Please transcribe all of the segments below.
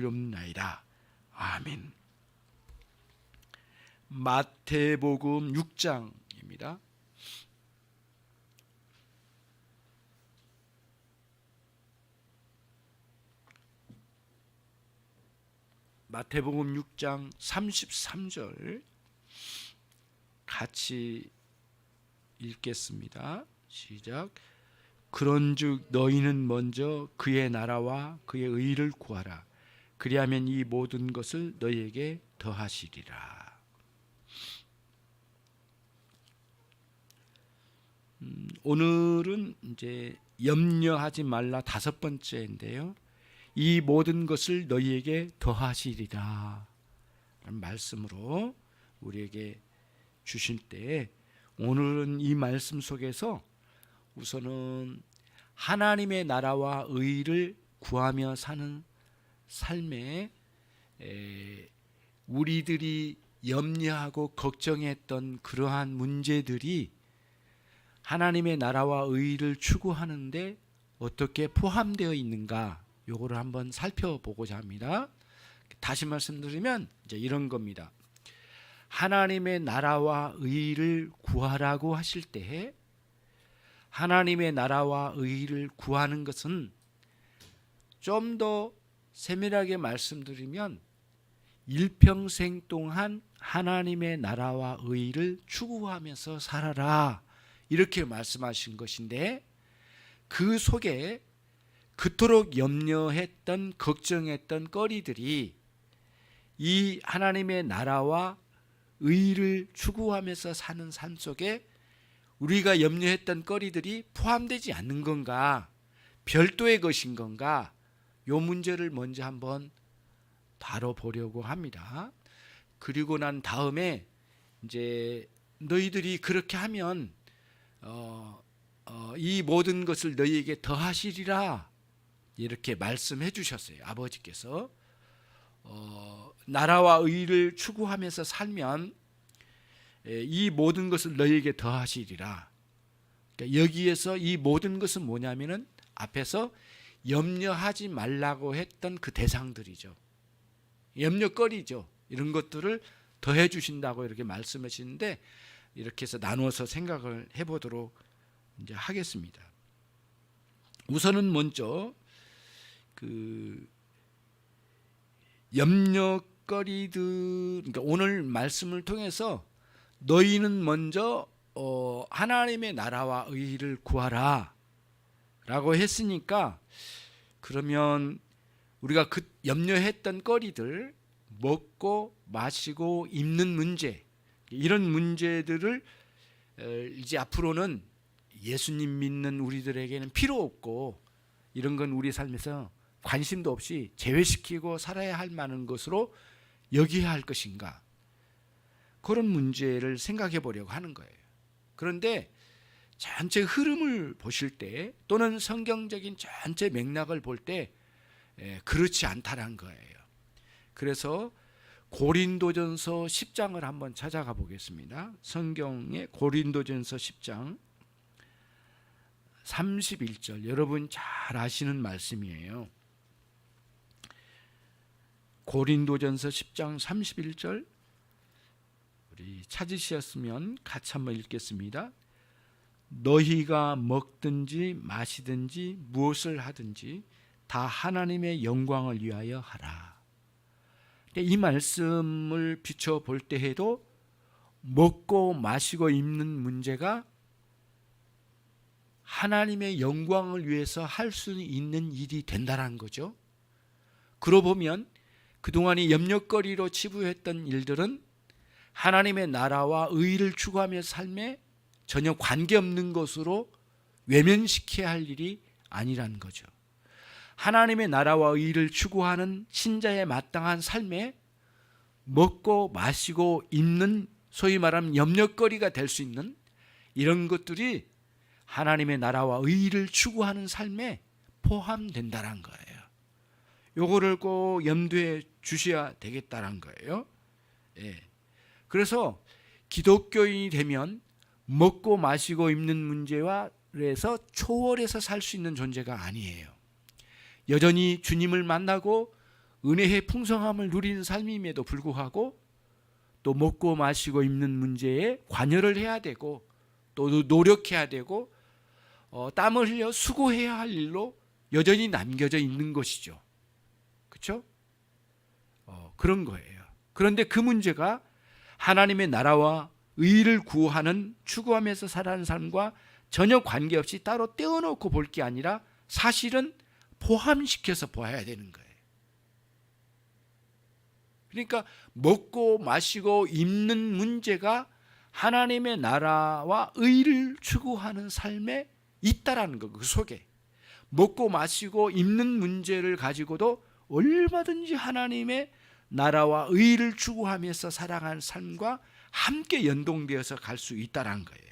없나이다. 아멘. 마태복음 6장입니다. 마태복음 6장 33절 같이 읽겠습니다. 시작. 그런즉 너희는 먼저 그의 나라와 그의 의를 구하라. 그리하면 이 모든 것을 너희에게 더하시리라. 오늘은 이제 염려하지 말라 5번째인데요. 이 모든 것을 너희에게 더하시리라 라는 말씀으로 우리에게 주실 때, 오늘은 이 말씀 속에서 우선은 하나님의 나라와 의를 구하며 사는 삶에 우리들이 염려하고 걱정했던 그러한 문제들이 하나님의 나라와 의를 추구하는데 어떻게 포함되어 있는가, 요거를 한번 살펴보고자 합니다. 다시 말씀드리면 이제 이런 겁니다. 하나님의 나라와 의를 구하라고 하실 때, 하나님의 나라와 의를 구하는 것은 좀 더 세밀하게 말씀드리면 일평생 동안 하나님의 나라와 의를 추구하면서 살아라, 이렇게 말씀하신 것인데, 그 속에 그토록 염려했던 걱정했던 거리들이 이 하나님의 나라와 의를 추구하면서 사는 삶 속에 우리가 염려했던 거리들이 포함되지 않는 건가, 별도의 것인 건가, 요 문제를 먼저 한번 다뤄보려고 합니다. 그리고 난 다음에 이제 너희들이 그렇게 하면 이 모든 것을 너희에게 더하시리라, 이렇게 말씀해 주셨어요. 아버지께서 나라와 의를 추구하면서 살면 이 모든 것을 너희에게 더하시리라. 그러니까 여기에서 이 모든 것은 뭐냐면은 앞에서 염려하지 말라고 했던 그 대상들이죠. 염려거리죠. 이런 것들을 더해 주신다고 이렇게 말씀하시는데, 이렇게 해서 나누어서 생각을 해보도록 이제 하겠습니다. 우선은 먼저 그 염려거리들, 그러니까 오늘 말씀을 통해서 너희는 먼저 하나님의 나라와 의를 구하라 라고 했으니까, 그러면 우리가 그 염려했던 거리들, 먹고 마시고 입는 문제, 이런 문제들을 이제 앞으로는 예수님 믿는 우리들에게는 필요 없고, 이런 건 우리 삶에서 관심도 없이 제외시키고 살아야 할 만한 것으로 여겨야 할 것인가, 그런 문제를 생각해 보려고 하는 거예요. 그런데 전체 흐름을 보실 때, 또는 성경적인 전체 맥락을 볼 때 그렇지 않다는 거예요. 그래서 고린도전서 10장을 한번 찾아가 보겠습니다. 성경의 고린도전서 10장 31절, 여러분 잘 아시는 말씀이에요. 고린도전서 10장 31절, 우리 찾으셨으면 같이 한번 읽겠습니다. 너희가 먹든지 마시든지 무엇을 하든지 다 하나님의 영광을 위하여 하라. 이 말씀을 비춰볼 때에도 먹고 마시고 입는 문제가 하나님의 영광을 위해서 할 수 있는 일이 된다는 거죠. 그러고 보면 그동안의 염려거리로 치부했던 일들은 하나님의 나라와 의를 추구하며 삶에 전혀 관계없는 것으로 외면시켜야 할 일이 아니라는 거죠. 하나님의 나라와 의를 추구하는 신자의 마땅한 삶에 먹고 마시고 입는, 소위 말하면 염려거리가 될 수 있는 이런 것들이 하나님의 나라와 의를 추구하는 삶에 포함된다는 거예요. 요거를 꼭 염두에 주셔야 되겠다는 거예요. 그래서 기독교인이 되면 먹고 마시고 입는 문제와 그래서 초월해서 살 수 있는 존재가 아니에요. 여전히 주님을 만나고 은혜의 풍성함을 누리는 삶임에도 불구하고 또 먹고 마시고 입는 문제에 관여를 해야 되고 또 노력해야 되고 땀을 흘려 수고해야 할 일로 여전히 남겨져 있는 것이죠. 그렇죠? 그런 거예요. 그런데 그 문제가 하나님의 나라와 의를 구하는 추구하면서 살아가는 삶과 전혀 관계없이 따로 떼어놓고 볼 게 아니라 사실은 포함시켜서 보아야 되는 거예요. 그러니까 먹고 마시고 입는 문제가 하나님의 나라와 의를 추구하는 삶에 있다라는 거. 그 속에 먹고 마시고 입는 문제를 가지고도 얼마든지 하나님의 나라와 의를 추구하면서 살아가는 삶과 함께 연동되어서 갈 수 있다는 거예요.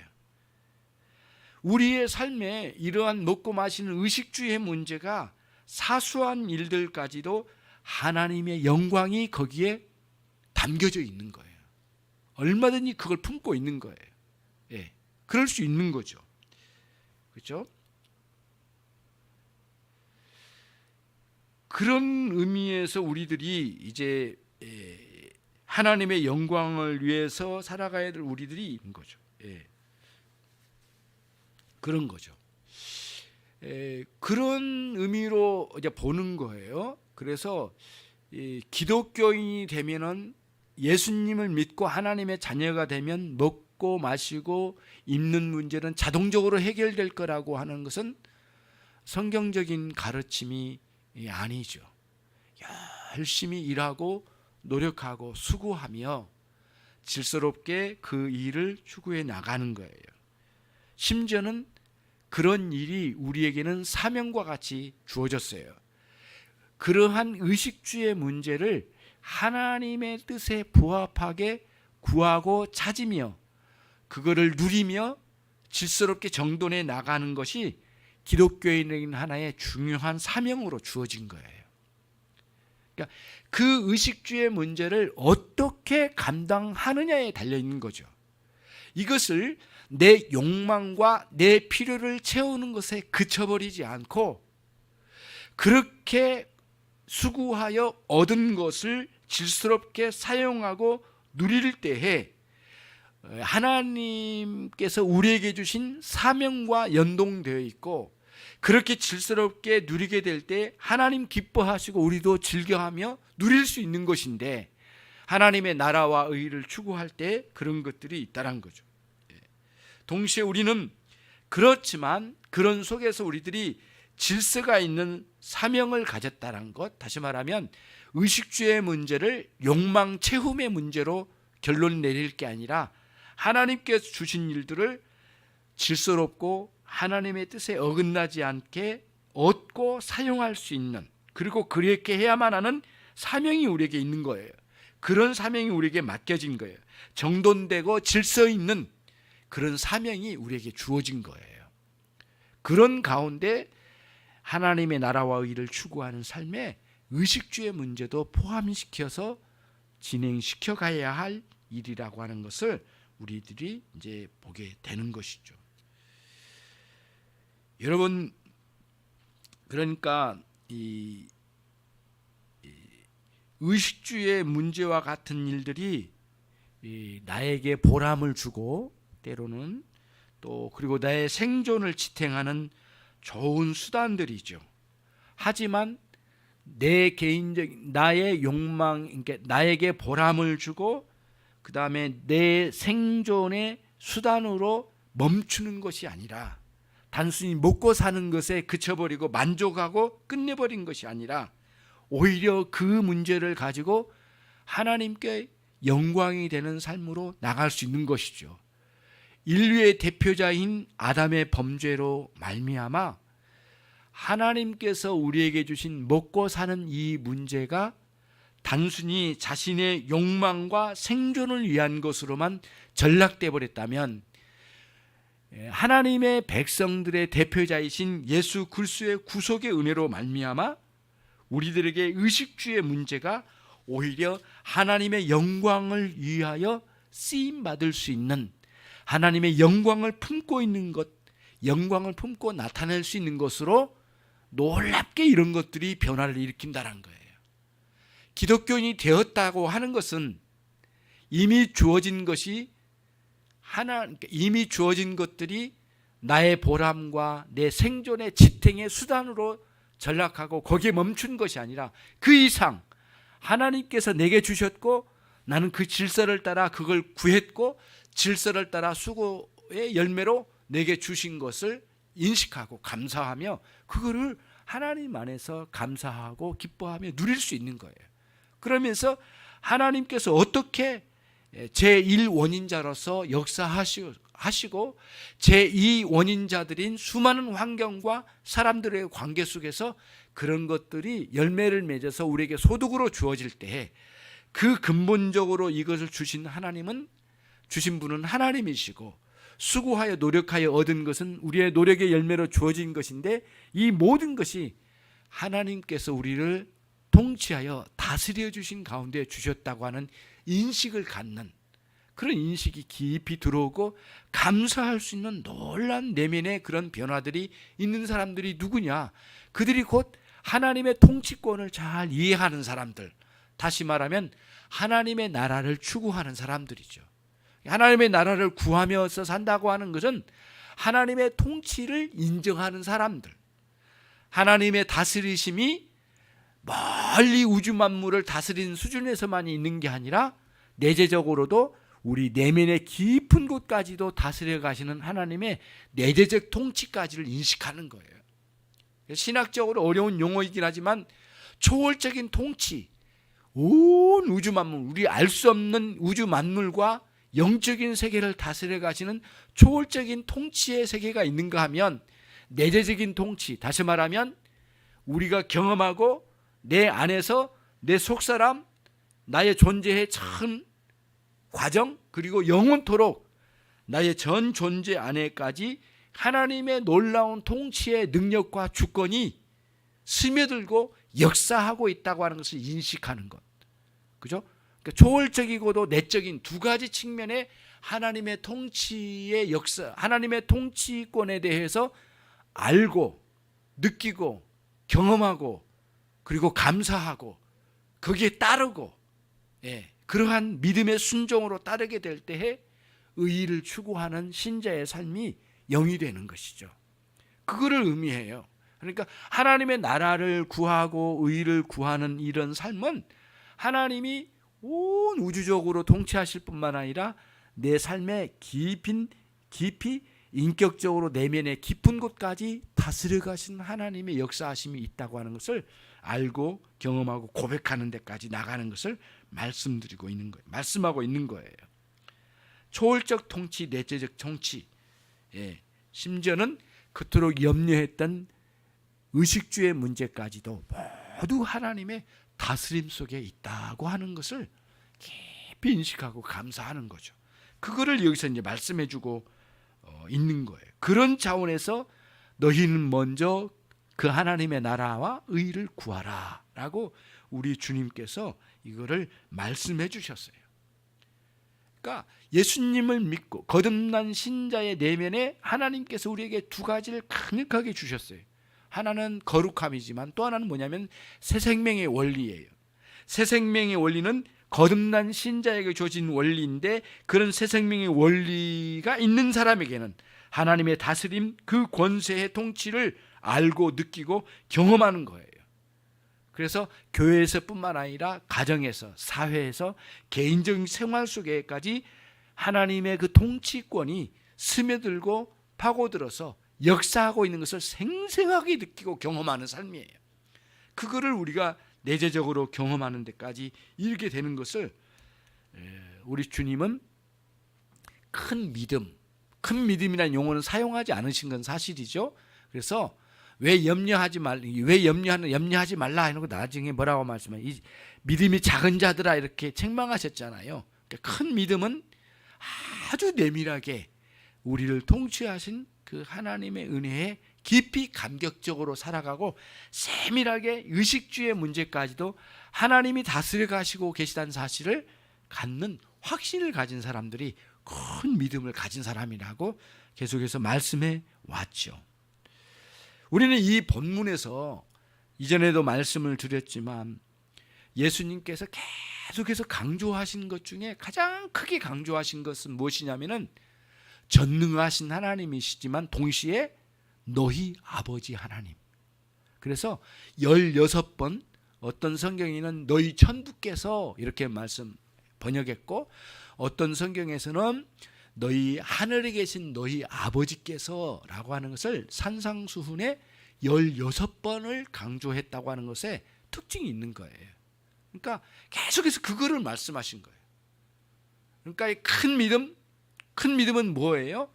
우리의 삶에 이러한 먹고 마시는 의식주의 문제가 사소한 일들까지도 하나님의 영광이 거기에 담겨져 있는 거예요. 얼마든지 그걸 품고 있는 거예요. 예, 그럴 수 있는 거죠. 그렇죠? 그런 의미에서 우리들이 이제 하나님의 영광을 위해서 살아가야 될 우리들이 있는 거죠. 예. 그런 거죠. 그런 의미로 이제 보는 거예요. 그래서 기독교인이 되면은 예수님을 믿고 하나님의 자녀가 되면 먹고 마시고 입는 문제는 자동적으로 해결될 거라고 하는 것은 성경적인 가르침이 아니죠. 열심히 일하고 노력하고 수고하며 질서롭게 그 일을 추구해 나가는 거예요. 심지어는 그런 일이 우리에게는 사명과 같이 주어졌어요. 그러한 의식주의 문제를 하나님의 뜻에 부합하게 구하고 찾으며 그거를 누리며 질서롭게 정돈해 나가는 것이 기독교인에게는 하나의 중요한 사명으로 주어진 거예요. 그러니까 그 의식주의 문제를 어떻게 감당하느냐에 달려있는 거죠. 이것을 내 욕망과 내 필요를 채우는 것에 그쳐버리지 않고 그렇게 수고하여 얻은 것을 질서롭게 사용하고 누릴 때에 하나님께서 우리에게 주신 사명과 연동되어 있고 그렇게 질서롭게 누리게 될 때 하나님 기뻐하시고 우리도 즐겨하며 누릴 수 있는 것인데 하나님의 나라와 의를 추구할 때 그런 것들이 있다는 거죠. 동시에 우리는 그렇지만 그런 속에서 우리들이 질서가 있는 사명을 가졌다는 것, 다시 말하면 의식주의 문제를 욕망 채움의 문제로 결론 내릴 게 아니라 하나님께서 주신 일들을 질서롭고 하나님의 뜻에 어긋나지 않게 얻고 사용할 수 있는, 그리고 그렇게 해야만 하는 사명이 우리에게 있는 거예요. 그런 사명이 우리에게 맡겨진 거예요. 정돈되고 질서 있는 그런 사명이 우리에게 주어진 거예요. 그런 가운데 하나님의 나라와 의를 추구하는 삶에 의식주의 문제도 포함시켜서 진행시켜 가야 할 일이라고 하는 것을 우리들이 이제 보게 되는 것이죠. 여러분, 그러니까 이 의식주의 문제와 같은 일들이 나에게 보람을 주고 때로는 또 그리고 나의 생존을 지탱하는 좋은 수단들이죠. 하지만 내 개인적인 나의 욕망, 그러니까 나에게 보람을 주고 그 다음에 내 생존의 수단으로 멈추는 것이 아니라 단순히 먹고 사는 것에 그쳐버리고 만족하고 끝내버린 것이 아니라 오히려 그 문제를 가지고 하나님께 영광이 되는 삶으로 나갈 수 있는 것이죠. 인류의 대표자인 아담의 범죄로 말미암아 하나님께서 우리에게 주신 먹고 사는 이 문제가 단순히 자신의 욕망과 생존을 위한 것으로만 전락돼 버렸다면 하나님의 백성들의 대표자이신 예수 그리스도의 구속의 은혜로 말미암아 우리들에게 의식주의 문제가 오히려 하나님의 영광을 위하여 쓰임 받을 수 있는, 하나님의 영광을 품고 있는 것, 영광을 품고 나타낼 수 있는 것으로 놀랍게 이런 것들이 변화를 일으킨다는 거예요. 기독교인이 되었다고 하는 것은 이미 주어진 것이 이미 주어진 것들이 나의 보람과 내 생존의 지탱의 수단으로 전락하고 거기에 멈춘 것이 아니라 그 이상 하나님께서 내게 주셨고 나는 그 질서를 따라 그걸 구했고 질서를 따라 수고의 열매로 내게 주신 것을 인식하고 감사하며 그거를 하나님 안에서 감사하고 기뻐하며 누릴 수 있는 거예요. 그러면서 하나님께서 어떻게 제1원인자로서 역사하시고 제2원인자들인 수많은 환경과 사람들의 관계 속에서 그런 것들이 열매를 맺어서 우리에게 소득으로 주어질 때에 그 근본적으로 이것을 주신 분은 하나님이시고 수고하여 노력하여 얻은 것은 우리의 노력의 열매로 주어진 것인데 이 모든 것이 하나님께서 우리를 통치하여 다스려 주신 가운데 주셨다고 하는 인식을 갖는 그런 인식이 깊이 들어오고 감사할 수 있는 놀라운 내면의 그런 변화들이 있는 사람들이 누구냐? 그들이 곧 하나님의 통치권을 잘 이해하는 사람들, 다시 말하면 하나님의 나라를 추구하는 사람들이죠. 하나님의 나라를 구하면서 산다고 하는 것은 하나님의 통치를 인정하는 사람들, 하나님의 다스리심이 멀리 우주 만물을 다스리는 수준에서만 있는 게 아니라 내재적으로도 우리 내면의 깊은 곳까지도 다스려 가시는 하나님의 내재적 통치까지를 인식하는 거예요. 신학적으로 어려운 용어이긴 하지만 초월적인 통치, 온 우주 만물, 우리 알 수 없는 우주 만물과 영적인 세계를 다스려 가시는 초월적인 통치의 세계가 있는가 하면 내재적인 통치, 다시 말하면 우리가 경험하고 내 안에서 내 속사람, 나의 존재의 참 과정, 그리고 영원토록 나의 전 존재 안에까지 하나님의 놀라운 통치의 능력과 주권이 스며들고 역사하고 있다고 하는 것을 인식하는 것. 그죠? 그러니까 초월적이고도 내적인 두 가지 측면의 하나님의 통치의 역사, 하나님의 통치권에 대해서 알고 느끼고 경험하고 그리고 감사하고 거기에 따르고 그러한 믿음의 순종으로 따르게 될 때에 의의를 추구하는 신자의 삶이 영이 되는 것이죠. 그거를 의미해요. 그러니까 하나님의 나라를 구하고 의의를 구하는 이런 삶은 하나님이 온 우주적으로 통치하실 뿐만 아니라 내 삶에 깊이 인격적으로 내면의 깊은 곳까지 다스려 가신 하나님의 역사하심이 있다고 하는 것을 알고 경험하고 고백하는 데까지 나가는 것을 말씀드리고 있는 거예요. 말씀하고 있는 거예요. 초월적 통치, 내재적 통치, 심지어는 그토록 염려했던 의식주의 문제까지도 모두 하나님의 다스림 속에 있다고 하는 것을 깊이 인식하고 감사하는 거죠. 그거를 여기서 이제 말씀해주고 있는 거예요. 그런 차원에서 너희는 먼저 그 하나님의 나라와 의를 구하라 라고 우리 주님께서 이거를 말씀해 주셨어요. 그러니까 예수님을 믿고 거듭난 신자의 내면에 하나님께서 우리에게 두 가지를 강력하게 주셨어요. 하나는 거룩함이지만 또 하나는 뭐냐면 새 생명의 원리예요. 새 생명의 원리는 거듭난 신자에게 주어진 원리인데 그런 새 생명의 원리가 있는 사람에게는 하나님의 다스림, 그 권세의 통치를 알고 느끼고 경험하는 거예요. 그래서 교회에서뿐만 아니라 가정에서, 사회에서, 개인적인 생활 속에까지 하나님의 그 통치권이 스며들고 파고들어서 역사하고 있는 것을 생생하게 느끼고 경험하는 삶이에요. 그거를 우리가 내재적으로 경험하는 데까지 이르게 되는 것을 우리 주님은 큰 믿음이라는 용어는 사용하지 않으신 건 사실이죠. 그래서 염려하지 말라 하는 거 나중에 뭐라고 말씀해요? 이 믿음이 작은 자들아 이렇게 책망하셨잖아요. 그러니까 큰 믿음은 아주 내밀하게 우리를 통치하신 그 하나님의 은혜에 깊이 감격적으로 살아가고 세밀하게 의식주의 문제까지도 하나님이 다스려 가시고 계시다는 사실을 갖는 확신을 가진 사람들이 큰 믿음을 가진 사람이라고 계속해서 말씀해 왔죠. 우리는 이 본문에서 이전에도 말씀을 드렸지만 예수님께서 계속해서 강조하신 것 중에 가장 크게 강조하신 것은 무엇이냐면은 전능하신 하나님이시지만 동시에 너희 아버지 하나님. 그래서 16번, 어떤 성경에는 너희 천부께서 이렇게 말씀 번역했고, 어떤 성경에서는 너희 하늘에 계신 너희 아버지께서 라고 하는 것을 산상수훈에 16번을 강조했다고 하는 것에 특징이 있는 거예요. 그러니까 계속해서 그거를 말씀하신 거예요. 그러니까 이 큰 믿음은 뭐예요?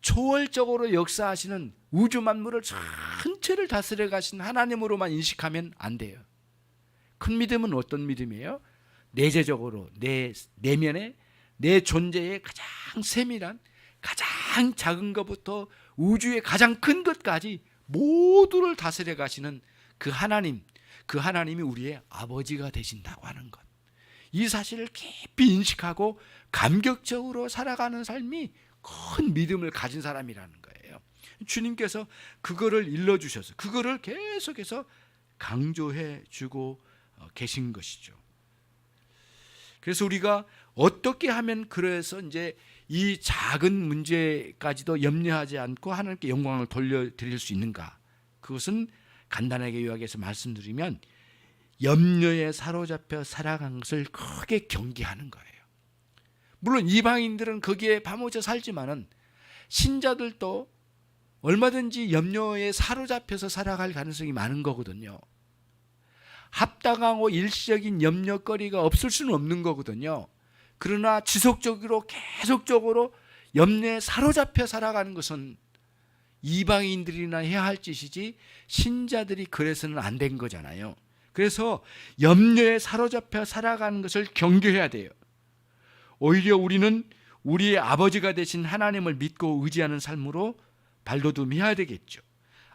초월적으로 역사하시는 우주 만물을 전체를 다스려 가신 하나님으로만 인식하면 안 돼요. 큰 믿음은 어떤 믿음이에요? 내재적으로 내 내면에 내 존재의 가장 세밀한, 가장 작은 것부터 우주의 가장 큰 것까지 모두를 다스려 가시는 그 하나님, 그 하나님이 우리의 아버지가 되신다고 하는 것. 이 사실을 깊이 인식하고 감격적으로 살아가는 삶이 큰 믿음을 가진 사람이라는 거예요. 주님께서 그거를 일러주셔서 그거를 계속해서 강조해 주고 계신 것이죠. 그래서 우리가 어떻게 하면 그래서 이제 이 작은 문제까지도 염려하지 않고 하나님께 영광을 돌려드릴 수 있는가? 그것은 간단하게 요약해서 말씀드리면 염려에 사로잡혀 살아가는 것을 크게 경계하는 거예요. 물론 이방인들은 거기에 파묻혀 살지만은 신자들도 얼마든지 염려에 사로잡혀서 살아갈 가능성이 많은 거거든요. 합당하고 일시적인 염려거리가 없을 수는 없는 거거든요. 그러나 지속적으로 계속적으로 염려에 사로잡혀 살아가는 것은 이방인들이나 해야 할 짓이지 신자들이 그래서는 안 된 거잖아요. 그래서 염려에 사로잡혀 살아가는 것을 경계해야 돼요. 오히려 우리는 우리의 아버지가 되신 하나님을 믿고 의지하는 삶으로 발돋움해야 되겠죠.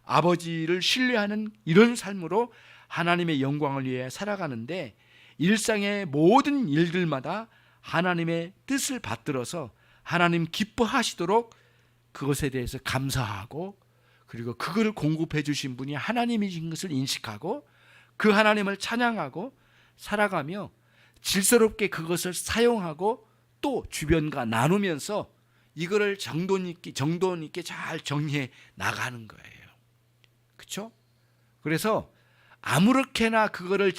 아버지를 신뢰하는 이런 삶으로 하나님의 영광을 위해 살아가는데 일상의 모든 일들마다 하나님의 뜻을 받들어서 하나님 기뻐하시도록 그것에 대해서 감사하고, 그리고 그것을 공급해 주신 분이 하나님이신 것을 인식하고 그 하나님을 찬양하고 살아가며 질서롭게 그것을 사용하고 또 주변과 나누면서 이거를 정돈 있게 잘 정리해 나가는 거예요. 그렇죠? 그래서 아무렇게나 그걸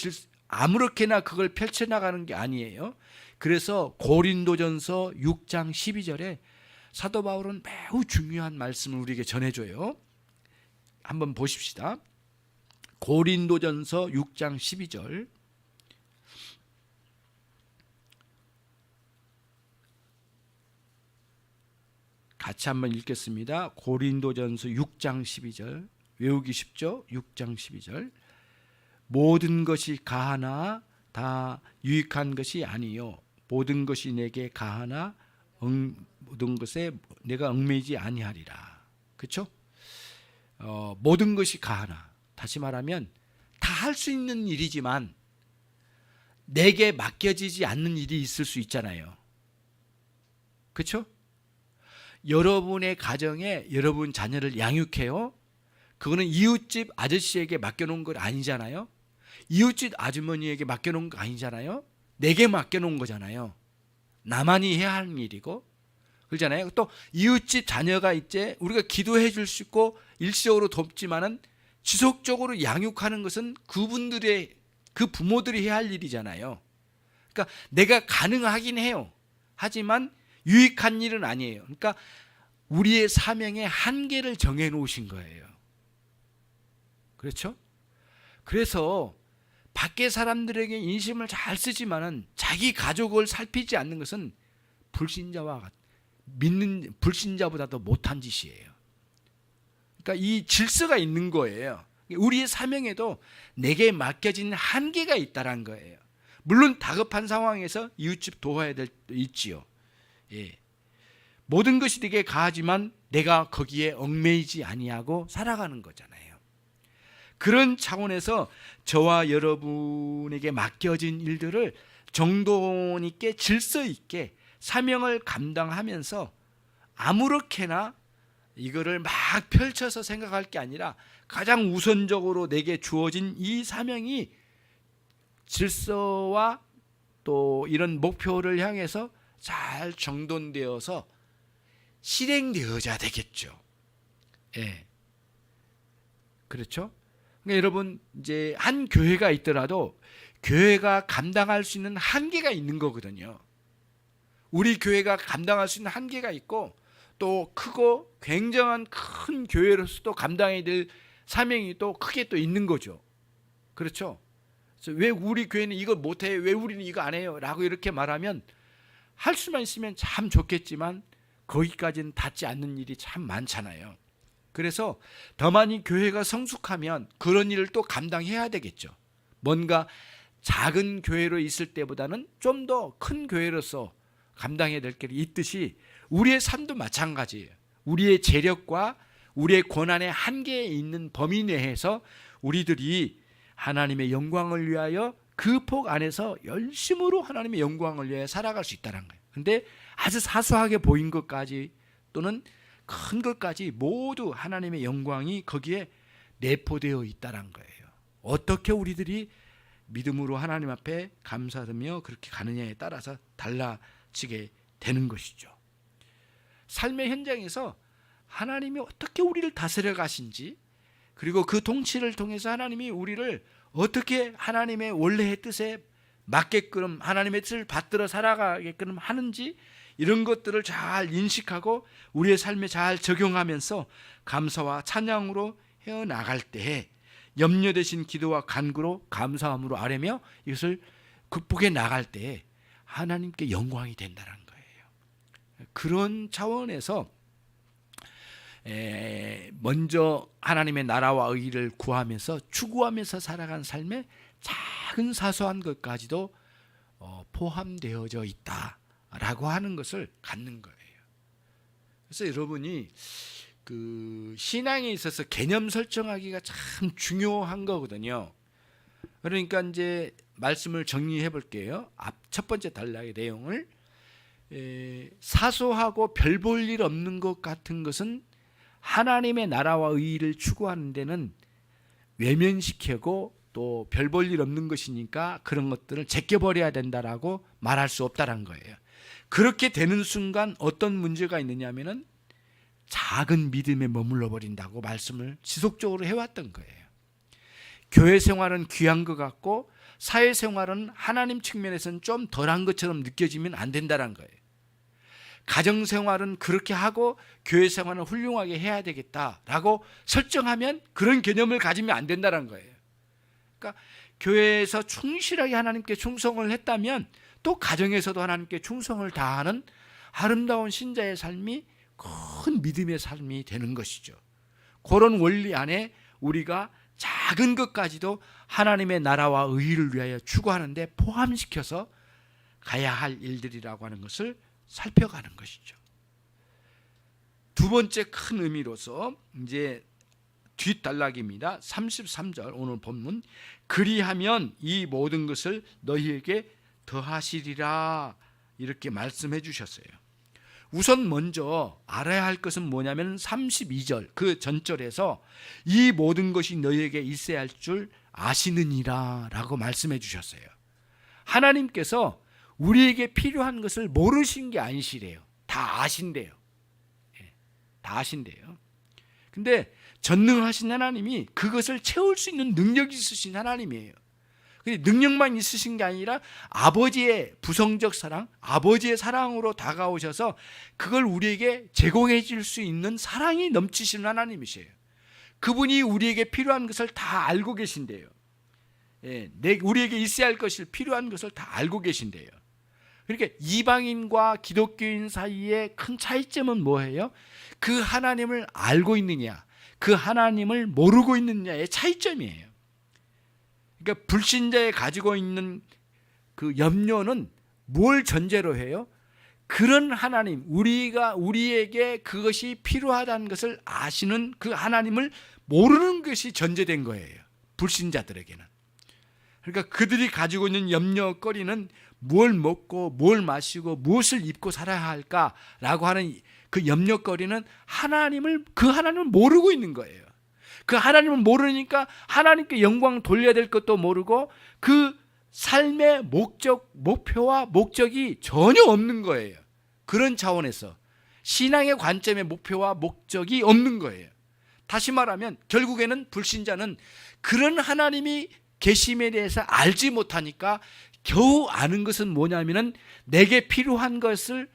펼쳐 나가는 게 아니에요. 그래서 고린도전서 6장 12절에 사도 바울은 매우 중요한 말씀을 우리에게 전해줘요. 한번 보십시다. 고린도전서 6장 12절. 같이 한번 읽겠습니다. 고린도전서 6장 12절. 외우기 쉽죠? 6장 12절. 모든 것이 가하나 다 유익한 것이 아니요 모든 것이 내게 가하나 모든 것에 내가 얽매이지 아니하리라. 그렇죠? 모든 것이 가하나, 다시 말하면 다 할 수 있는 일이지만 내게 맡겨지지 않는 일이 있을 수 있잖아요. 그렇죠? 여러분의 가정에 여러분 자녀를 양육해요. 그거는 이웃집 아저씨에게 맡겨놓은 건 아니잖아요. 이웃집 아주머니에게 맡겨놓은 거 아니잖아요. 내게 맡겨놓은 거잖아요. 나만이 해야 하는 일이고, 그러잖아요. 또 이웃집 자녀가 있지, 우리가 기도해 줄 수 있고 일시적으로 돕지만은 지속적으로 양육하는 것은 그 부모들이 해야 할 일이잖아요. 그러니까 내가 가능하긴 해요. 하지만 유익한 일은 아니에요. 그러니까 우리의 사명의 한계를 정해 놓으신 거예요. 그렇죠? 그래서 밖에 사람들에게 인심을 잘 쓰지만은 자기 가족을 살피지 않는 것은 믿는 불신자보다도 못한 짓이에요. 그러니까 이 질서가 있는 거예요. 우리의 사명에도 내게 맡겨진 한계가 있다는 거예요. 물론 다급한 상황에서 이웃집 도와야 될 때 있지요. 예. 모든 것이 되게 가하지만 내가 거기에 얽매이지 아니하고 살아가는 거잖아요. 그런 차원에서 저와 여러분에게 맡겨진 일들을 정돈 있게 질서 있게 사명을 감당하면서 아무렇게나 이거를 막 펼쳐서 생각할 게 아니라 가장 우선적으로 내게 주어진 이 사명이 질서와 또 이런 목표를 향해서 잘 정돈되어서 실행되어야 되겠죠. 예. 그렇죠? 그러니까 여러분, 이제 한 교회가 있더라도 교회가 감당할 수 있는 한계가 있는 거거든요. 우리 교회가 감당할 수 있는 한계가 있고, 또 크고 굉장한 큰 교회로서도 감당해야 될 사명이 또 크게 또 있는 거죠. 그렇죠? 그래서 왜 우리 교회는 이거 못해? 왜 우리는 이거 안 해요? 라고 이렇게 말하면 할 수만 있으면 참 좋겠지만 거기까지는 닿지 않는 일이 참 많잖아요. 그래서 더 많이 교회가 성숙하면 그런 일을 또 감당해야 되겠죠. 뭔가 작은 교회로 있을 때보다는 좀 더 큰 교회로서 감당해야 될 게 있듯이 우리의 삶도 마찬가지예요. 우리의 재력과 우리의 권한의 한계에 있는 범위 내에서 우리들이 하나님의 영광을 위하여 그 폭 안에서 열심으로 하나님의 영광을 위하여 살아갈 수 있다는 거예요. 근데 아주 사소하게 보인 것까지 또는 큰 것까지 모두 하나님의 영광이 거기에 내포되어 있다는 거예요. 어떻게 우리들이 믿음으로 하나님 앞에 감사하며 그렇게 가느냐에 따라서 달라지게 되는 것이죠. 삶의 현장에서 하나님이 어떻게 우리를 다스려 가신지, 그리고 그 통치를 통해서 하나님이 우리를 어떻게 하나님의 원래의 뜻에 맞게끔 하나님의 뜻을 받들어 살아가게끔 하는지, 이런 것들을 잘 인식하고 우리의 삶에 잘 적용하면서 감사와 찬양으로 헤어나갈 때에 염려되신 기도와 간구로 감사함으로 아뢰며 이것을 극복해 나갈 때에 하나님께 영광이 된다는 거예요. 그런 차원에서 먼저 하나님의 나라와 의를 구하면서 추구하면서 살아간 삶의 작은 사소한 것까지도 포함되어져 있다라고 하는 것을 갖는 거예요. 그래서 여러분이 그 신앙에 있어서 개념 설정하기가 참 중요한 거거든요. 그러니까 이제 말씀을 정리해 볼게요. 첫 번째 단락의 내용을, 사소하고 별 볼 일 없는 것 같은 것은 하나님의 나라와 의의를 추구하는 데는 외면시키고 또 별 볼 일 없는 것이니까 그런 것들을 제껴버려야 된다라고 말할 수 없다는 거예요. 그렇게 되는 순간 어떤 문제가 있느냐면은 작은 믿음에 머물러 버린다고 말씀을 지속적으로 해왔던 거예요. 교회 생활은 귀한 것 같고 사회 생활은 하나님 측면에서는 좀 덜한 것처럼 느껴지면 안 된다는 거예요. 가정 생활은 그렇게 하고 교회 생활은 훌륭하게 해야 되겠다라고 설정하면 그런 개념을 가지면 안 된다는 거예요. 그러니까 교회에서 충실하게 하나님께 충성을 했다면 또 가정에서도 하나님께 충성을 다하는 아름다운 신자의 삶이 큰 믿음의 삶이 되는 것이죠. 그런 원리 안에 우리가 작은 것까지도 하나님의 나라와 의의를 위하여 추구하는데 포함시켜서 가야 할 일들이라고 하는 것을 살펴가는 것이죠. 두 번째 큰 의미로서 이제 뒷단락입니다. 33절 오늘 본문, 그리하면 이 모든 것을 너희에게 더하시리라, 이렇게 말씀해 주셨어요. 우선 먼저 알아야 할 것은 뭐냐면 32절 그 전절에서 이 모든 것이 너희에게 있어야 할 줄 아시느니라 라고 말씀해 주셨어요. 하나님께서 우리에게 필요한 것을 모르신 게 아니시래요. 다 아신대요. 다 아신대요. 근데 전능하신 하나님이 그것을 채울 수 있는 능력이 있으신 하나님이에요. 능력만 있으신 게 아니라 아버지의 부성적 사랑, 아버지의 사랑으로 다가오셔서 그걸 우리에게 제공해 줄 수 있는 사랑이 넘치시는 하나님이세요. 그분이 우리에게 필요한 것을 다 알고 계신대요. 우리에게 있어야 할 것이 필요한 것을 다 알고 계신대요. 그러니까 이방인과 기독교인 사이의 큰 차이점은 뭐예요? 그 하나님을 알고 있느냐, 그 하나님을 모르고 있느냐의 차이점이에요. 그러니까 불신자에 가지고 있는 그 염려는 뭘 전제로 해요? 그런 하나님, 우리에게 그것이 필요하다는 것을 아시는 그 하나님을 모르는 것이 전제된 거예요. 불신자들에게는. 그러니까 그들이 가지고 있는 염려거리는 뭘 먹고 뭘 마시고 무엇을 입고 살아야 할까라고 하는 그 염려거리는 그 하나님을 모르고 있는 거예요. 그 하나님을 모르니까 하나님께 영광 돌려야 될 것도 모르고 그 삶의 목표와 목적이 전혀 없는 거예요. 그런 차원에서 신앙의 관점의 목표와 목적이 없는 거예요. 다시 말하면 결국에는 불신자는 그런 하나님이 계심에 대해서 알지 못하니까 겨우 아는 것은 뭐냐면은 내게 필요한 것이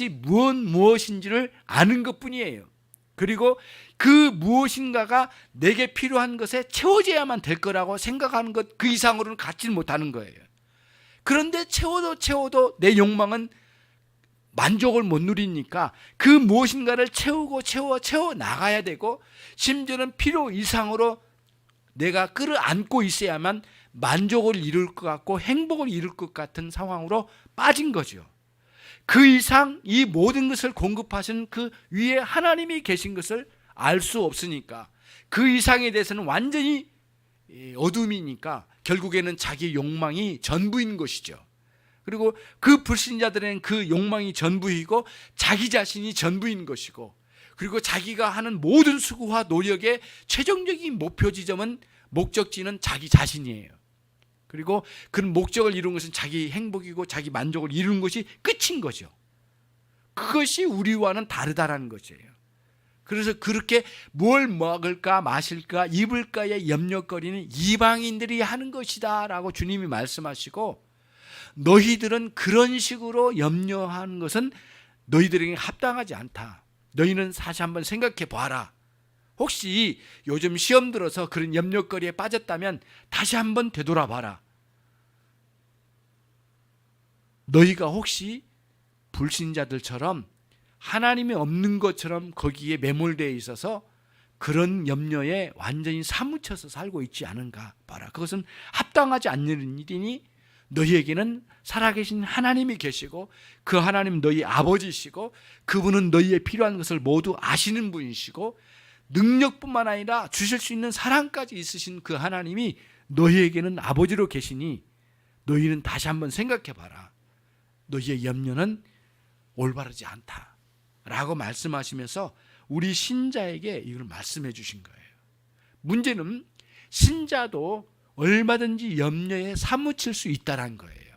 무엇인지를 아는 것뿐이에요. 그리고 그 무엇인가가 내게 필요한 것에 채워져야만 될 거라고 생각하는 것, 그 이상으로는 갖지는 못하는 거예요. 그런데 채워도 내 욕망은 만족을 못 누리니까 그 무엇인가를 채워 나가야 되고, 심지어는 필요 이상으로 내가 끌어안고 있어야만 만족을 이룰 것 같고 행복을 이룰 것 같은 상황으로 빠진 거죠. 그 이상 이 모든 것을 공급하신 그 위에 하나님이 계신 것을 알 수 없으니까, 그 이상에 대해서는 완전히 어둠이니까 결국에는 자기 욕망이 전부인 것이죠. 그리고 그 불신자들은 그 욕망이 전부이고 자기 자신이 전부인 것이고, 그리고 자기가 하는 모든 수고와 노력의 최종적인 목표 지점은, 목적지는 자기 자신이에요. 그리고 그 목적을 이룬 것은 자기 행복이고 자기 만족을 이루는 것이 끝인 거죠. 그것이 우리와는 다르다라는 것이에요. 그래서 그렇게 뭘 먹을까 마실까 입을까의 염려거리는 이방인들이 하는 것이다 라고 주님이 말씀하시고, 너희들은 그런 식으로 염려하는 것은 너희들에게 합당하지 않다. 너희는 사실 한번 생각해 봐라. 혹시 요즘 시험 들어서 그런 염려거리에 빠졌다면 다시 한번 되돌아봐라. 너희가 혹시 불신자들처럼 하나님이 없는 것처럼 거기에 매몰되어 있어서 그런 염려에 완전히 사무쳐서 살고 있지 않은가 봐라. 그것은 합당하지 않는 일이니 너희에게는 살아계신 하나님이 계시고 그 하나님 너희 아버지시고 그분은 너희의 필요한 것을 모두 아시는 분이시고 능력뿐만 아니라 주실 수 있는 사랑까지 있으신 그 하나님이 너희에게는 아버지로 계시니 너희는 다시 한번 생각해 봐라. 너희의 염려는 올바르지 않다 라고 말씀하시면서 우리 신자에게 이걸 말씀해 주신 거예요. 문제는 신자도 얼마든지 염려에 사무칠 수 있다는 거예요.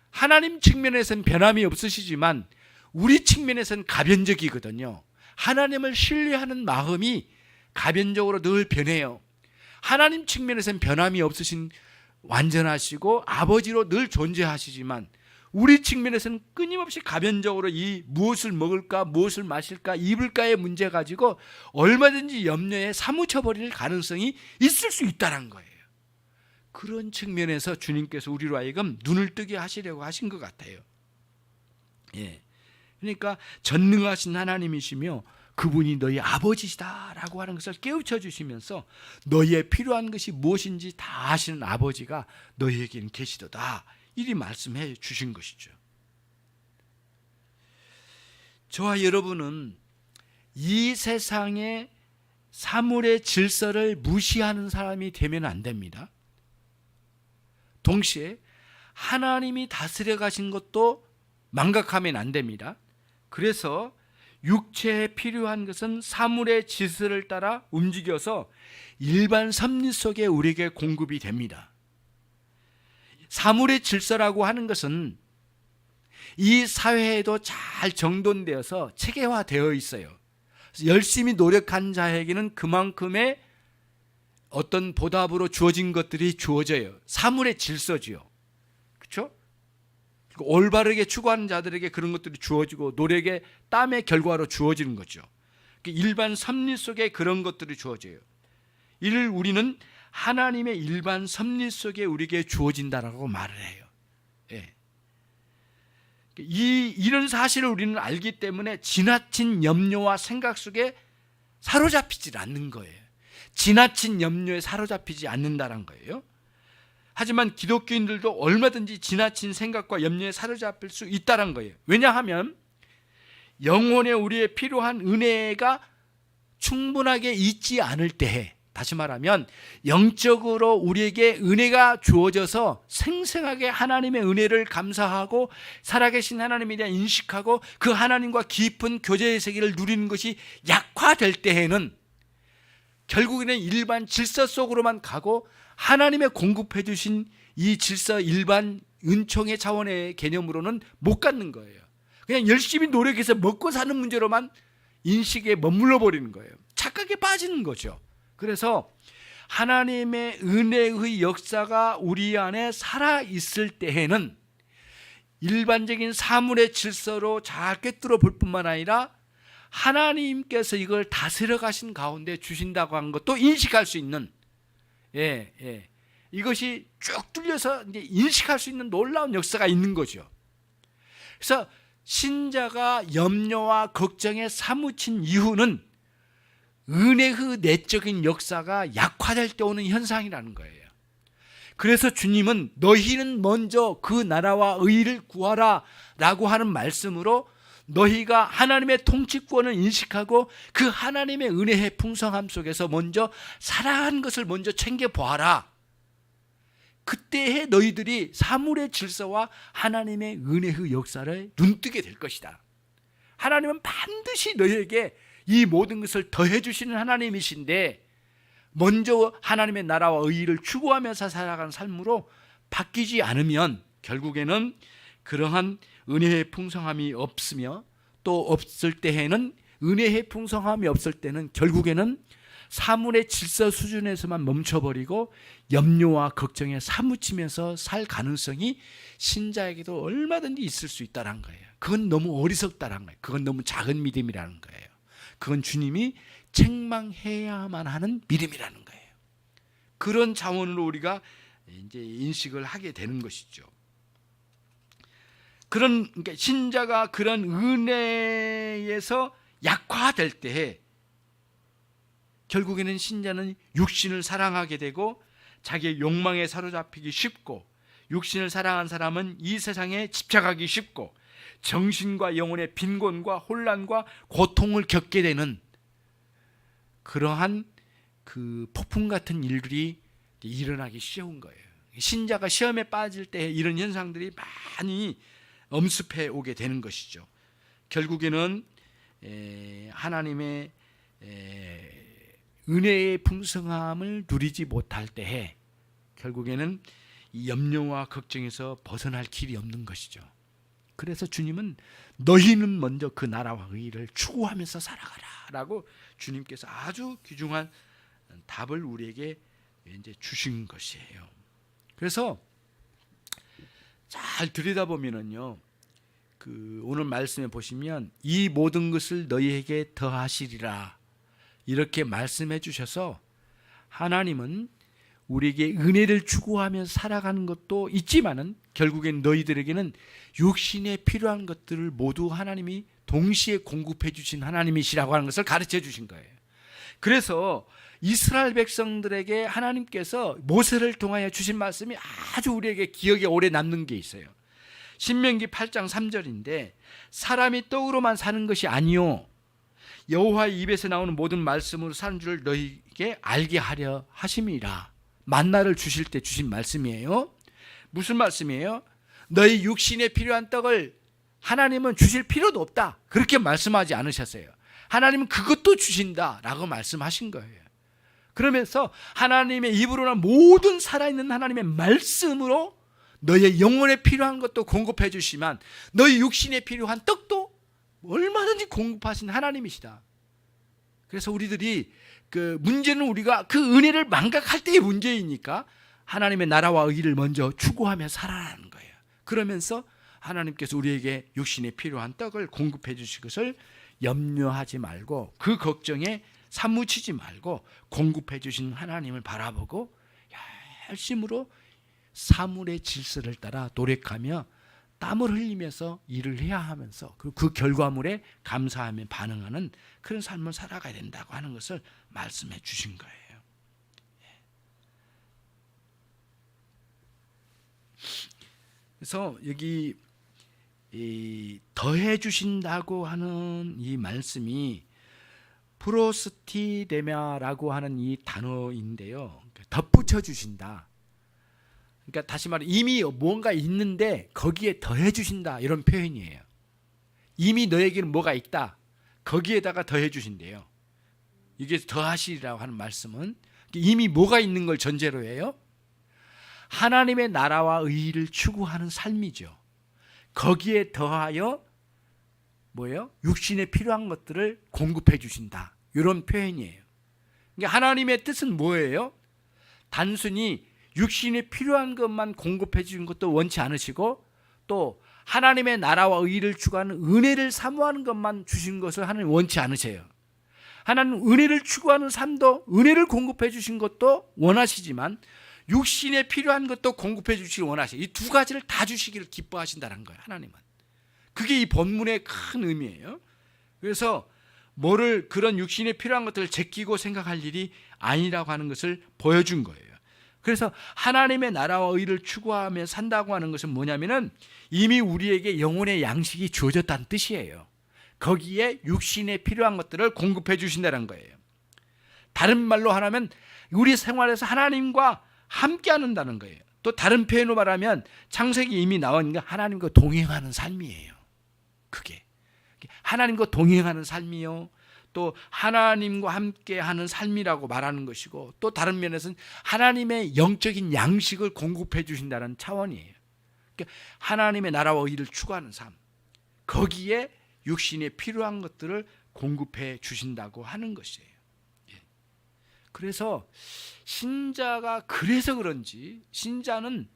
하나님 측면에서는 변함이 없으시지만 우리 측면에서는 가변적이거든요. 하나님을 신뢰하는 마음이 가변적으로 늘 변해요. 하나님 측면에서는 변함이 없으신 완전하시고 아버지로 늘 존재하시지만 우리 측면에서는 끊임없이 가변적으로 이 무엇을 먹을까 무엇을 마실까 입을까의 문제 가지고 얼마든지 염려에 사무쳐버릴 가능성이 있을 수 있다는 거예요. 그런 측면에서 주님께서 우리로 하여금 눈을 뜨게 하시려고 하신 것 같아요. 예. 그러니까 전능하신 하나님이시며 그분이 너희 아버지시다라고 하는 것을 깨우쳐 주시면서 너희의 필요한 것이 무엇인지 다 아시는 아버지가 너희에게는 계시도다, 이리 말씀해 주신 것이죠. 저와 여러분은 이 세상의 사물의 질서를 무시하는 사람이 되면 안 됩니다. 동시에 하나님이 다스려 가신 것도 망각하면 안 됩니다. 그래서 육체에 필요한 것은 사물의 질서를 따라 움직여서 일반 섭리 속에 우리에게 공급이 됩니다. 사물의 질서라고 하는 것은 이 사회에도 잘 정돈되어서 체계화되어 있어요. 열심히 노력한 자에게는 그만큼의 어떤 보답으로 주어진 것들이 주어져요. 사물의 질서지요. 그렇죠? 올바르게 추구하는 자들에게 그런 것들이 주어지고 노력의 땀의 결과로 주어지는 거죠. 일반 섭리 속에 그런 것들이 주어져요. 이를 우리는 하나님의 일반 섭리 속에 우리에게 주어진다라고 말을 해요. 예. 이런 사실을 우리는 알기 때문에 지나친 염려와 생각 속에 사로잡히지 않는 거예요. 지나친 염려에 사로잡히지 않는다는 거예요. 하지만 기독교인들도 얼마든지 지나친 생각과 염려에 사로잡힐 수 있다는 거예요. 왜냐하면 영혼에 우리의 필요한 은혜가 충분하게 있지 않을 때에, 다시 말하면 영적으로 우리에게 은혜가 주어져서 생생하게 하나님의 은혜를 감사하고 살아계신 하나님에 대한 인식하고 그 하나님과 깊은 교제의 세계를 누리는 것이 약화될 때에는 결국에는 일반 질서 속으로만 가고 하나님의 공급해 주신 이 질서 일반 은총의 차원의 개념으로는 못 갖는 거예요. 그냥 열심히 노력해서 먹고 사는 문제로만 인식에 머물러 버리는 거예요. 착각에 빠지는 거죠. 그래서 하나님의 은혜의 역사가 우리 안에 살아 있을 때에는 일반적인 사물의 질서로 잘 꿰뚫어 볼 뿐만 아니라 하나님께서 이걸 다스려 가신 가운데 주신다고 한 것도 인식할 수 있는, 이것이 쭉 뚫려서 이제 인식할 수 있는 놀라운 역사가 있는 거죠. 그래서 신자가 염려와 걱정에 사무친 이유는 은혜의 내적인 역사가 약화될 때 오는 현상이라는 거예요. 그래서 주님은 너희는 먼저 그 나라와 의를 구하라 라고 하는 말씀으로 너희가 하나님의 통치권을 인식하고 그 하나님의 은혜의 풍성함 속에서 먼저 살아가는 것을 먼저 챙겨보아라. 그때에 너희들이 사물의 질서와 하나님의 은혜의 역사를 눈뜨게 될 것이다. 하나님은 반드시 너희에게 이 모든 것을 더해 주시는 하나님이신데 먼저 하나님의 나라와 의의를 추구하면서 살아가는 삶으로 바뀌지 않으면 결국에는 그러한 은혜의 풍성함이 없으며 또 없을 때에는 은혜의 풍성함이 없을 때는 결국에는 사물의 질서 수준에서만 멈춰버리고 염려와 걱정에 사무치면서 살 가능성이 신자에게도 얼마든지 있을 수 있다는 거예요. 그건 너무 어리석다는 거예요. 그건 너무 작은 믿음이라는 거예요. 그건 주님이 책망해야만 하는 믿음이라는 거예요. 그런 차원으로 우리가 이제 인식을 하게 되는 것이죠. 그러니까 신자가 그런 은혜에서 약화될 때에 결국에는 신자는 육신을 사랑하게 되고 자기의 욕망에 사로잡히기 쉽고, 육신을 사랑한 사람은 이 세상에 집착하기 쉽고 정신과 영혼의 빈곤과 혼란과 고통을 겪게 되는 그러한 그 폭풍 같은 일들이 일어나기 쉬운 거예요. 신자가 시험에 빠질 때 이런 현상들이 많이 엄습해 오게 되는 것이죠. 결국에는 하나님의 은혜의 풍성함을 누리지 못할 때에 결국에는 이 염려와 걱정에서 벗어날 길이 없는 것이죠. 그래서 주님은 너희는 먼저 그 나라와 의의를 추구하면서 살아가라 라고 주님께서 아주 귀중한 답을 우리에게 이제 주신 것이에요. 그래서 잘 들여다보면은요, 그 오늘 말씀에 보시면 이 모든 것을 너희에게 더하시리라 이렇게 말씀해 주셔서 하나님은 우리에게 은혜를 추구하면서 살아가는 것도 있지만은 결국엔 너희들에게는 육신에 필요한 것들을 모두 하나님이 동시에 공급해 주신 하나님이시라고 하는 것을 가르쳐 주신 거예요. 그래서 이스라엘 백성들에게 하나님께서 모세를 통하여 주신 말씀이 아주 우리에게 기억에 오래 남는 게 있어요. 신명기 8장 3절인데 사람이 떡으로만 사는 것이 아니요 여호와의 입에서 나오는 모든 말씀으로 사는 줄 너희에게 알게 하려 하심이라. 만나를 주실 때 주신 말씀이에요. 무슨 말씀이에요? 너희 육신에 필요한 떡을 하나님은 주실 필요도 없다 그렇게 말씀하지 않으셨어요. 하나님은 그것도 주신다라고 말씀하신 거예요. 그러면서 하나님의 입으로 난 모든 살아있는 하나님의 말씀으로 너희의 영혼에 필요한 것도 공급해 주시면 너희 육신에 필요한 떡도 얼마든지 공급하신 하나님이시다. 그래서 우리들이 그 문제는 우리가 그 은혜를 망각할 때의 문제이니까 하나님의 나라와 의의를 먼저 추구하며 살아가는 거예요. 그러면서 하나님께서 우리에게 육신에 필요한 떡을 공급해 주실 것을 염려하지 말고 그 걱정에 사무치지 말고 공급해 주신 하나님을 바라보고 열심으로 사물의 질서를 따라 노력하며 땀을 흘리면서 일을 해야 하면서 그 결과물에 감사하며 반응하는 그런 삶을 살아가야 된다고 하는 것을 말씀해 주신 거예요. 그래서 여기 더해 주신다고 하는 이 말씀이 프로스티데메라고 하는 이 단어인데요. 덧붙여 주신다. 그러니까 다시 말해 이미 뭔가 있는데 거기에 더해 주신다 이런 표현이에요. 이미 너에게는 뭐가 있다. 거기에다가 더해 주신대요. 이게 더하시리라고 하는 말씀은 이미 뭐가 있는 걸 전제로 해요. 하나님의 나라와 의의를 추구하는 삶이죠. 거기에 더하여 뭐예요? 육신에 필요한 것들을 공급해 주신다. 이런 표현이에요. 그러니까 하나님의 뜻은 뭐예요? 단순히 육신에 필요한 것만 공급해 주는 것도 원치 않으시고, 또 하나님의 나라와 의의를 추구하는 은혜를 사모하는 것만 주신 것을 하나님 원치 않으세요. 하나님 은혜를 추구하는 삶도, 은혜를 공급해 주신 것도 원하시지만 육신에 필요한 것도 공급해 주시길 원하시고, 이 두 가지를 다 주시기를 기뻐하신다는 거예요. 하나님은. 그게 이 본문의 큰 의미예요. 그래서 뭐를, 그런 육신에 필요한 것들을 제끼고 생각할 일이 아니라고 하는 것을 보여준 거예요. 그래서 하나님의 나라와 의를 추구하며 산다고 하는 것은 뭐냐면은 이미 우리에게 영혼의 양식이 주어졌다는 뜻이에요. 거기에 육신에 필요한 것들을 공급해 주신다는 거예요. 다른 말로 하면 우리 생활에서 하나님과 함께 한다는 거예요. 또 다른 표현으로 말하면 창세기 이미 나오니까 하나님과 동행하는 삶이에요. 그게 하나님과 동행하는 삶이요, 또 하나님과 함께 하는 삶이라고 말하는 것이고, 또 다른 면에서는 하나님의 영적인 양식을 공급해 주신다는 차원이에요. 그러니까 하나님의 나라와 의를 추구하는 삶, 거기에 육신에 필요한 것들을 공급해 주신다고 하는 것이에요. 그래서 신자가, 그래서 그런지 신자는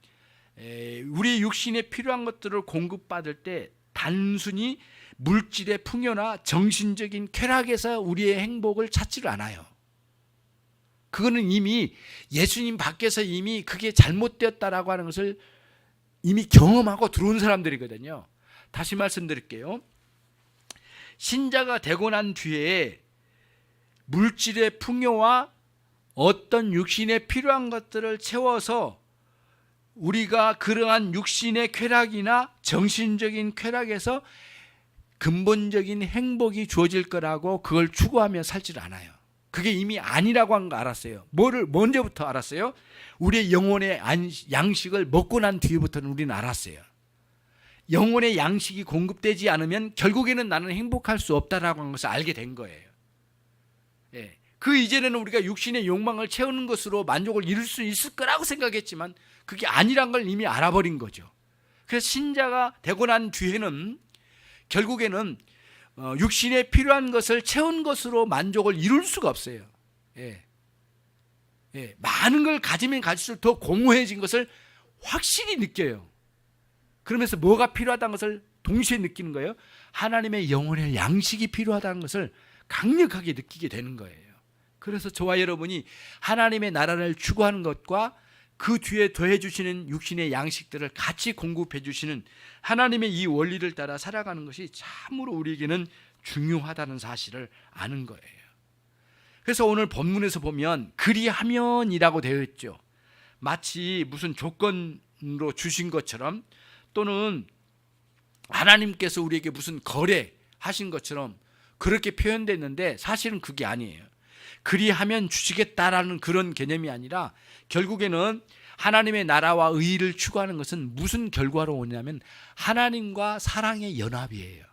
우리 육신에 필요한 것들을 공급받을 때 단순히 물질의 풍요나 정신적인 쾌락에서 우리의 행복을 찾지를 않아요. 그거는 이미 예수님 밖에서 이미 그게 잘못되었다라고 하는 것을 이미 경험하고 들어온 사람들이거든요. 다시 말씀드릴게요. 신자가 되고 난 뒤에 물질의 풍요와 어떤 육신에 필요한 것들을 채워서 우리가 그러한 육신의 쾌락이나 정신적인 쾌락에서 근본적인 행복이 주어질 거라고 그걸 추구하며 살질 않아요. 그게 이미 아니라고 하는 거 알았어요. 뭐를 먼저부터 알았어요? 우리의 영혼의 양식을 먹고 난 뒤부터는 우리는 알았어요. 영혼의 양식이 공급되지 않으면 결국에는 나는 행복할 수 없다라고 하는 것을 알게 된 거예요. 예. 그 이전에는 우리가 육신의 욕망을 채우는 것으로 만족을 이룰 수 있을 거라고 생각했지만 그게 아니란 걸 이미 알아버린 거죠. 그래서 신자가 되고 난 뒤에는 결국에는 육신에 필요한 것을 채운 것으로 만족을 이룰 수가 없어요. 예. 예. 많은 걸 가지면 가질수록 더 공허해진 것을 확실히 느껴요. 그러면서 뭐가 필요하다는 것을 동시에 느끼는 거예요. 하나님의 영혼의 양식이 필요하다는 것을 강력하게 느끼게 되는 거예요. 그래서 저와 여러분이 하나님의 나라를 추구하는 것과 그 뒤에 더해 주시는 육신의 양식들을 같이 공급해 주시는 하나님의 이 원리를 따라 살아가는 것이 참으로 우리에게는 중요하다는 사실을 아는 거예요. 그래서 오늘 본문에서 보면 그리하면이라고 되어 있죠. 마치 무슨 조건으로 주신 것처럼, 또는 하나님께서 우리에게 무슨 거래하신 것처럼 그렇게 표현됐는데 사실은 그게 아니에요. 그리하면 주시겠다라는 그런 개념이 아니라 결국에는 하나님의 나라와 의의를 추구하는 것은 무슨 결과로 오냐면 하나님과 사랑의 연합이에요.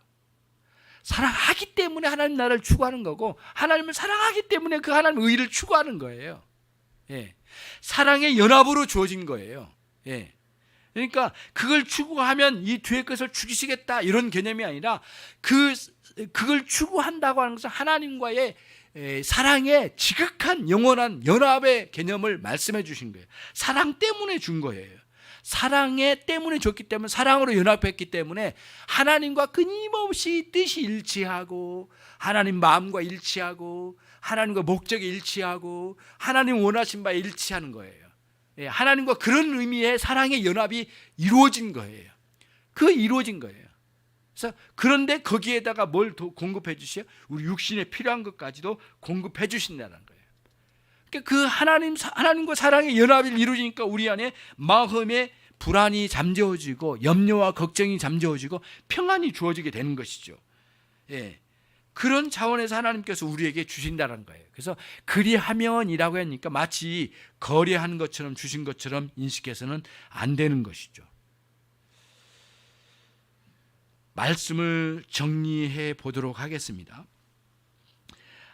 사랑하기 때문에 하나님 나라를 추구하는 거고, 하나님을 사랑하기 때문에 그 하나님 의의를 추구하는 거예요. 예. 사랑의 연합으로 주어진 거예요. 예. 그러니까 그걸 추구하면 이 뒤에 것을 죽이시겠다 이런 개념이 아니라 그걸 추구한다고 하는 것은 하나님과의 사랑의 지극한 영원한 연합의 개념을 말씀해 주신 거예요. 사랑 때문에 준 거예요. 사랑에 때문에 줬기 때문에, 사랑으로 연합했기 때문에 하나님과 끊임없이 뜻이 일치하고, 하나님 마음과 일치하고, 하나님과 목적이 일치하고, 하나님 원하신 바에 일치하는 거예요. 하나님과 그런 의미의 사랑의 연합이 이루어진 거예요. 그 이루어진 거예요. 그래서 그런데 거기에다가 뭘 더 공급해 주셔요? 우리 육신에 필요한 것까지도 공급해 주신다는 거예요. 그러니까 그 하나님과 사랑의 연합이 이루어지니까 우리 안에 마음의 불안이 잠재워지고 염려와 걱정이 잠재워지고 평안이 주어지게 되는 것이죠. 예. 그런 차원에서 하나님께서 우리에게 주신다는 거예요. 그래서 그리하면이라고 하니까 마치 거래한 것처럼 주신 것처럼 인식해서는 안 되는 것이죠. 말씀을 정리해 보도록 하겠습니다.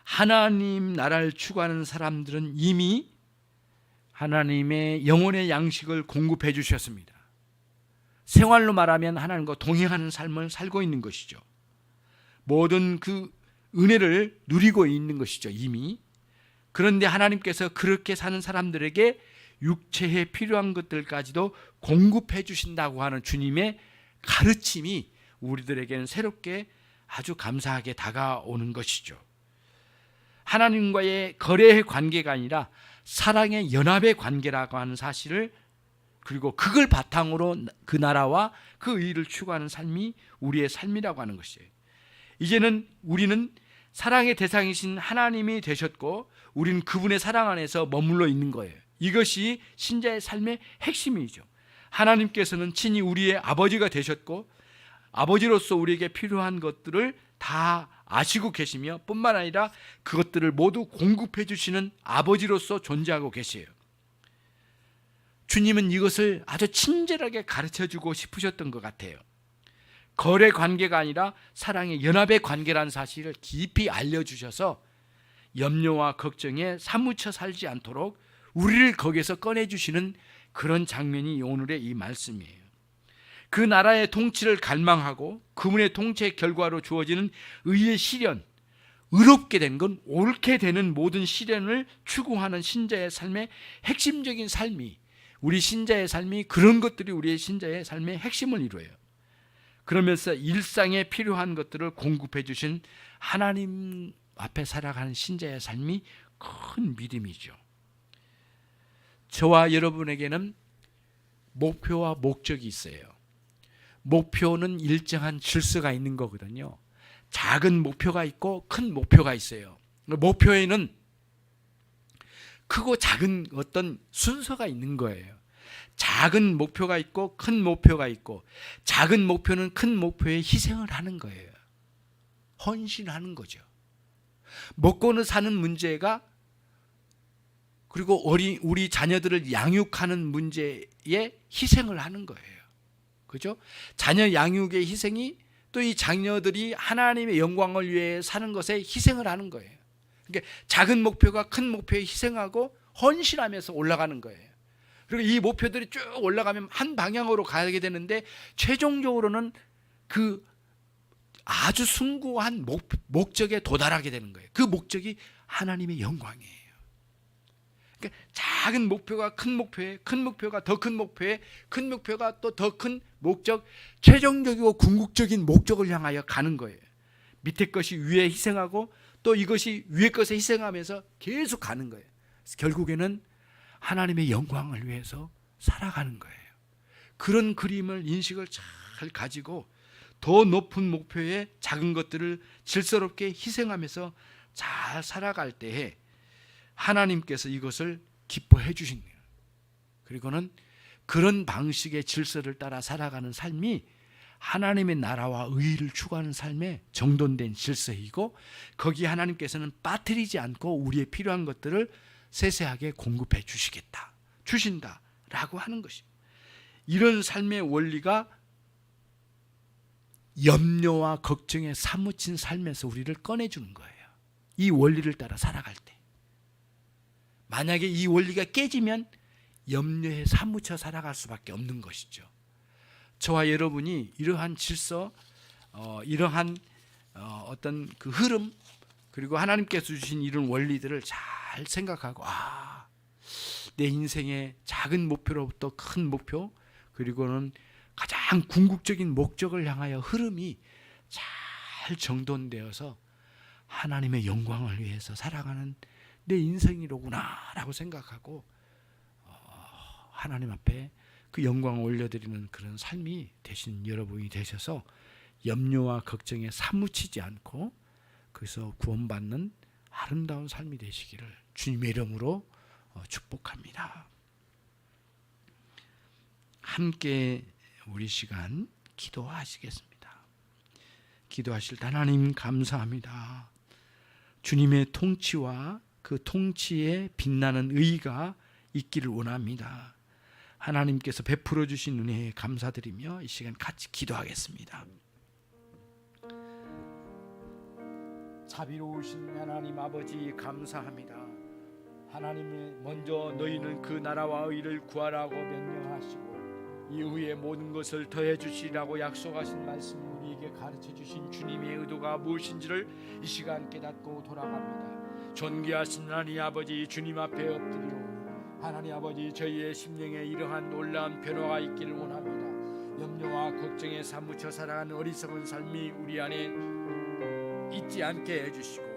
하나님 나라를 추구하는 사람들은 이미 하나님의 영혼의 양식을 공급해 주셨습니다. 생활로 말하면 하나님과 동행하는 삶을 살고 있는 것이죠. 모든 그 은혜를 누리고 있는 것이죠, 이미. 그런데 하나님께서 그렇게 사는 사람들에게 육체에 필요한 것들까지도 공급해 주신다고 하는 주님의 가르침이 우리들에게는 새롭게 아주 감사하게 다가오는 것이죠. 하나님과의 거래의 관계가 아니라 사랑의 연합의 관계라고 하는 사실을, 그리고 그걸 바탕으로 그 나라와 그 의를 추구하는 삶이 우리의 삶이라고 하는 것이에요. 이제는 우리는 사랑의 대상이신 하나님이 되셨고 우리는 그분의 사랑 안에서 머물러 있는 거예요. 이것이 신자의 삶의 핵심이죠. 하나님께서는 친히 우리의 아버지가 되셨고 아버지로서 우리에게 필요한 것들을 다 아시고 계시며 뿐만 아니라 그것들을 모두 공급해 주시는 아버지로서 존재하고 계세요. 주님은 이것을 아주 친절하게 가르쳐주고 싶으셨던 것 같아요. 거래 관계가 아니라 사랑의 연합의 관계라는 사실을 깊이 알려주셔서 염려와 걱정에 사무쳐 살지 않도록 우리를 거기에서 꺼내주시는 그런 장면이 오늘의 이 말씀이에요. 그 나라의 통치를 갈망하고 그분의 통치의 결과로 주어지는 의의 시련, 의롭게 된 건 옳게 되는 모든 시련을 추구하는 신자의 삶의 핵심적인 삶이, 우리 신자의 삶이 그런 것들이 우리의 신자의 삶의 핵심을 이루어요. 그러면서 일상에 필요한 것들을 공급해 주신 하나님 앞에 살아가는 신자의 삶이 큰 믿음이죠. 저와 여러분에게는 목표와 목적이 있어요. 목표는 일정한 질서가 있는 거거든요. 작은 목표가 있고 큰 목표가 있어요. 목표에는 크고 작은 어떤 순서가 있는 거예요. 작은 목표가 있고 큰 목표가 있고, 작은 목표는 큰 목표에 희생을 하는 거예요. 헌신하는 거죠. 먹고는 사는 문제가, 그리고 우리 자녀들을 양육하는 문제에 희생을 하는 거예요. 그죠? 자녀 양육의 희생이 또 이 자녀들이 하나님의 영광을 위해 사는 것에 희생을 하는 거예요. 그러니까 작은 목표가 큰 목표에 희생하고 헌신하면서 올라가는 거예요. 그리고 이 목표들이 쭉 올라가면 한 방향으로 가게 되는데 최종적으로는 그 아주 숭고한 목적에 도달하게 되는 거예요. 그 목적이 하나님의 영광이에요. 그러니까 작은 목표가 큰 목표에, 큰 목표가 더 큰 목표에, 큰 목표가 또 더 큰 목적, 최종적이고 궁극적인 목적을 향하여 가는 거예요. 밑에 것이 위에 희생하고 또 이것이 위에 것에 희생하면서 계속 가는 거예요. 결국에는 하나님의 영광을 위해서 살아가는 거예요. 그런 그림을, 인식을 잘 가지고 더 높은 목표에 작은 것들을 질서롭게 희생하면서 잘 살아갈 때에 하나님께서 이것을 기뻐해 주신 거예요. 그리고는 그런 방식의 질서를 따라 살아가는 삶이 하나님의 나라와 의를 추구하는 삶의 정돈된 질서이고, 거기에 하나님께서는 빠뜨리지 않고 우리의 필요한 것들을 세세하게 공급해 주신다라고 하는 것입니다. 이런 삶의 원리가 염려와 걱정에 사무친 삶에서 우리를 꺼내주는 거예요. 이 원리를 따라 살아갈 때. 만약에 이 원리가 깨지면 염려에 사무쳐 살아갈 수밖에 없는 것이죠. 저와 여러분이 이러한 질서, 이러한 어떤 그 흐름, 그리고 하나님께서 주신 이런 원리들을 잘 생각하고, 내 인생의 작은 목표로부터 큰 목표, 그리고는 가장 궁극적인 목적을 향하여 흐름이 잘 정돈되어서 하나님의 영광을 위해서 살아가는 내 인생이로구나 라고 생각하고 하나님 앞에 그 영광을 올려드리는 그런 삶이 되신 여러분이 되셔서 염려와 걱정에 사무치지 않고 그래서 구원받는 아름다운 삶이 되시기를 주님의 이름으로 축복합니다. 함께 우리 시간 기도하시겠습니다. 기도하실 때 하나님 감사합니다. 주님의 통치와 그 통치에 빛나는 의가 있기를 원합니다. 하나님께서 베풀어 주신 은혜에 감사드리며 이 시간 같이 기도하겠습니다. 자비로우신 하나님 아버지 감사합니다. 하나님이 먼저 너희는 그 나라와 의를 구하라고 명령하시고 이후에 모든 것을 더해 주시라고 약속하신 말씀, 우리에게 가르쳐 주신 주님의 의도가 무엇인지를 이 시간 깨닫고 돌아갑니다. 존귀하신 하나님 아버지, 주님 앞에 엎드리오니 하나님 아버지, 저희의 심령에 이러한 놀라운 변화가 있기를 원합니다. 염려와 걱정에 사무쳐 살아가는 어리석은 삶이 우리 안에 있지 않게 해주시고,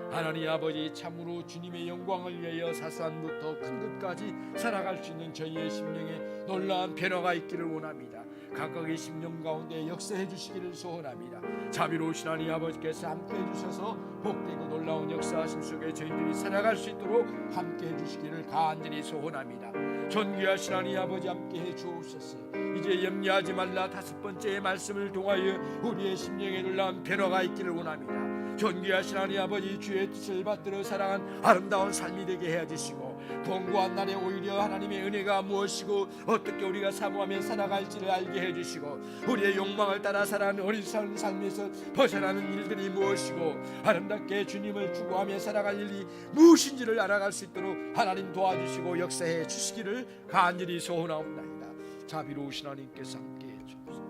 하나님 아버지, 참으로 주님의 영광을 위하여 사소한부터 큰 것까지 살아갈 수 있는 저희의 심령에 놀라운 변화가 있기를 원합니다. 각각의 심령 가운데 역사해 주시기를 소원합니다. 자비로우신 하나님 아버지께서 함께 해주셔서 복되고 놀라운 역사하심 속에 저희들이 살아갈 수 있도록 함께 해주시기를 간절히 소원합니다. 존귀하신 하나님 아버지, 함께 해주옵소서. 이제 염려하지 말라 5번째의 말씀을 통하여 우리의 심령에 놀라운 변화가 있기를 원합니다. 존귀하신 하나님 아버지, 주의 뜻을 받들어 살아간 아름다운 삶이 되게 해 주시고, 권고한 날에 오히려 하나님의 은혜가 무엇이고 어떻게 우리가 사모하며 살아갈지를 알게 해주시고, 우리의 욕망을 따라 살아가는 어리석은 삶에서 벗어나는 일들이 무엇이고 아름답게 주님을 추구하며 살아갈 일이 무엇인지를 알아갈 수 있도록 하나님 도와주시고 역사해 주시기를 간절히 소원하옵나이다. 자비로우신 하나님께서 함께해 주옵소서.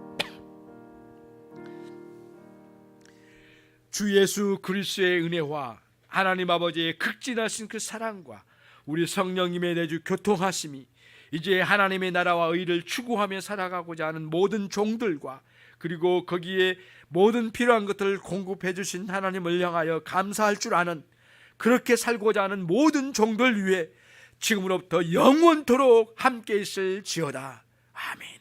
주 예수 그리스도의 은혜와 하나님 아버지의 극진하신 그 사랑과 우리 성령님의 내주 교통하심이 이제 하나님의 나라와 의를 추구하며 살아가고자 하는 모든 종들과, 그리고 거기에 모든 필요한 것들을 공급해 주신 하나님을 향하여 감사할 줄 아는, 그렇게 살고자 하는 모든 종들 위해 지금으로부터 영원토록 함께 있을지어다. 아멘.